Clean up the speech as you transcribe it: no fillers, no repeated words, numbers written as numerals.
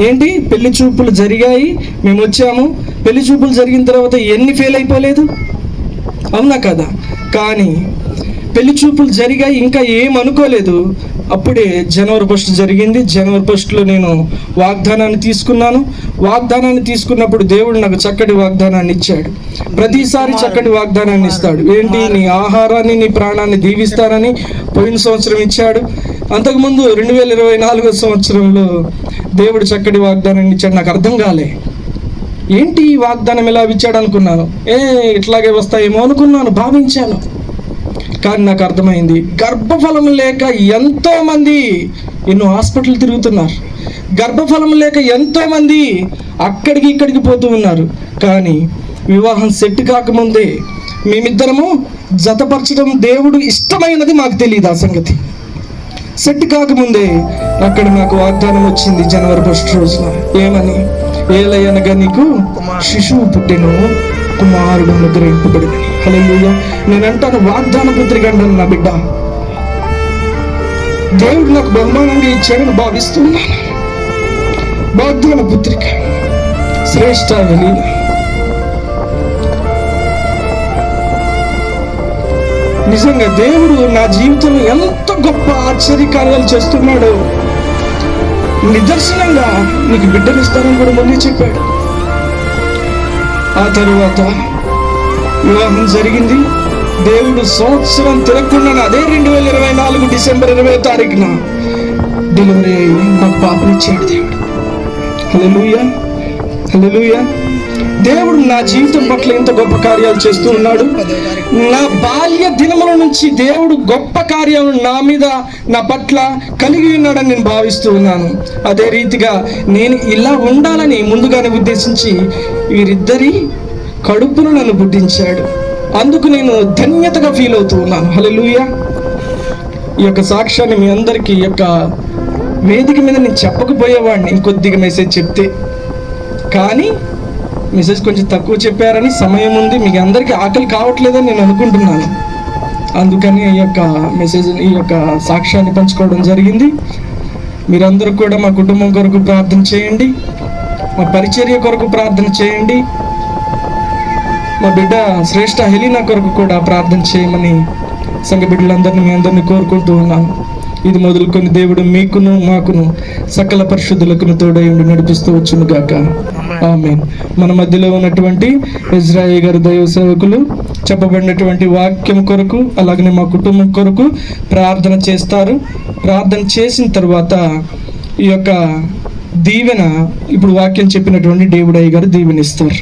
ఏంటి, పెళ్లి చూపులు జరిగాయి, మేము వచ్చాము. పెళ్లి చూపులు జరిగిన తర్వాత ఎన్ని ఫెయిల్ అయిపోలేదు, అవునా కదా? కానీ పెళ్లి చూపులు జరిగాయి, ఇంకా ఏం అనుకోలేదు. అప్పుడే జనవరి 1 జరిగింది. జనవరి 1 నేను వాగ్దానాన్ని తీసుకున్నాను. వాగ్దానాన్ని తీసుకున్నప్పుడు దేవుడు నాకు చక్కటి వాగ్దానాన్ని ఇచ్చాడు. ప్రతిసారి చక్కటి వాగ్దానాన్ని ఇస్తాడు. ఏంటి, నీ ఆహారాన్ని నీ ప్రాణాన్ని దీవిస్తానని పోయిన సంవత్సరం ఇచ్చాడు. అంతకుముందు 2024 సంవత్సరంలో దేవుడు చక్కటి వాగ్దానాన్ని ఇచ్చాడు. నాకు అర్థం కాలే, ఏంటి ఈ వాగ్దానం ఎలా ఇచ్చాడు అనుకున్నాను. ఇట్లాగే వస్తాయేమో అనుకున్నాను, భావించాను. కానీ నాకు అర్థమైంది, గర్భఫలం లేక ఎంతోమంది ఎన్నో హాస్పిటల్ తిరుగుతున్నారు. గర్భఫలం లేక ఎంతోమంది అక్కడికి ఇక్కడికి పోతూ ఉన్నారు. కానీ వివాహం సెట్ కాకముందే మేమిద్దరము జతపరచడం దేవుడు ఇష్టమైనది మాకు తెలియదు. ఆ సంగతి సెట్ కాకముందే అక్కడ నాకు వాగ్దానం వచ్చింది జనవరి 1 రోజున. ఏమని? ఏలయనగా నీకు శిశువు పుట్టెను, కుమారుడు అనుగ్రహింపబడినని. హల్లెలూయా. నేను అంటాను, వాగ్దాన పుత్రిక అంటాను నా బిడ్డ. దేవుడు నాకు బహుమానంగా ఇచ్చాడని భావిస్తున్నాను. వాగ్దాన పుత్రిక శ్రేష్ఠ హెలీనా. నిజంగా దేవుడు నా జీవితంలో ఎంత గొప్ప ఆశ్చర్యకార్యాలు చేస్తున్నాడు. నిదర్శనంగా నీకు బిడ్డనిస్తానని కూడా ముందే చెప్పాడు. ఆ తరువాత వివాహం జరిగింది. దేవుడు సంవత్సరం తిరగకుండా అదే 2024 డిసెంబర్ 20వ తారీఖున డెలివరీ అయ్యి మాకు పాపనిచ్చాడు దేవుడు. హల్లెలూయా, హల్లెలూయా. దేవుడు నా జీవితం పట్ల ఎంత గొప్ప కార్యాలు చేస్తూ ఉన్నాడు. నా బాల్య దినముల నుంచి దేవుడు గొప్ప కార్యాలను నా మీద, నా పట్ల కలిగి ఉన్నాడని నేను భావిస్తూ ఉన్నాను. అదే రీతిగా నేను ఇలా ఉండాలని ముందుగానే ఉద్దేశించి వీరిద్దరి కడుపును నన్ను పుట్టించాడు. అందుకు నేను ధన్యతగా ఫీల్ అవుతూ ఉన్నాను. హల్లెలూయా. ఈ యొక్క సాక్ష్యాన్ని మీ అందరికీ ఈ యొక్క వేదిక మీద నేను చెప్పకపోయేవాడిని, ఇంకొద్దిగా మెసేజ్ చెప్తే. కానీ మెసేజ్ కొంచెం తక్కువ చెప్పారని, సమయం ఉంది, మీకు అందరికీ ఆకలి కావట్లేదని నేను అనుకుంటున్నాను. అందుకని ఈ యొక్క మెసేజ్, ఈ యొక్క సాక్ష్యాన్ని పంచుకోవడం జరిగింది. మీరందరూ కూడా మా కుటుంబం కొరకు ప్రార్థన చేయండి, మా పరిచర్య కొరకు ప్రార్థన చేయండి, మా బిడ్డ శ్రేష్ఠ హెలీనా కొరకు కూడా ప్రార్థన చేయమని సంఘ బిడ్డలందరినీ మీ అందరినీ కోరుకుంటూ ఉన్నాను. ఇది మొదలుకొని దేవుడు మీకును మాకును సకల పరిశుద్ధులకును తోడై ఉండి నడిపిస్తూ వచ్చును గాక. ఆమేన్. మన మధ్యలో ఉన్నటువంటి ఇజ్రాయి గారు దైవ సేవకులు చెప్పబడినటువంటి వాక్యం కొరకు, అలాగనే మా కుటుంబం కొరకు ప్రార్థన చేస్తారు. ప్రార్థన చేసిన తర్వాత ఈ యొక్క దీవెన, ఇప్పుడు వాక్యం చెప్పినటువంటి దేవుడయ్య గారు దీవెనిస్తారు.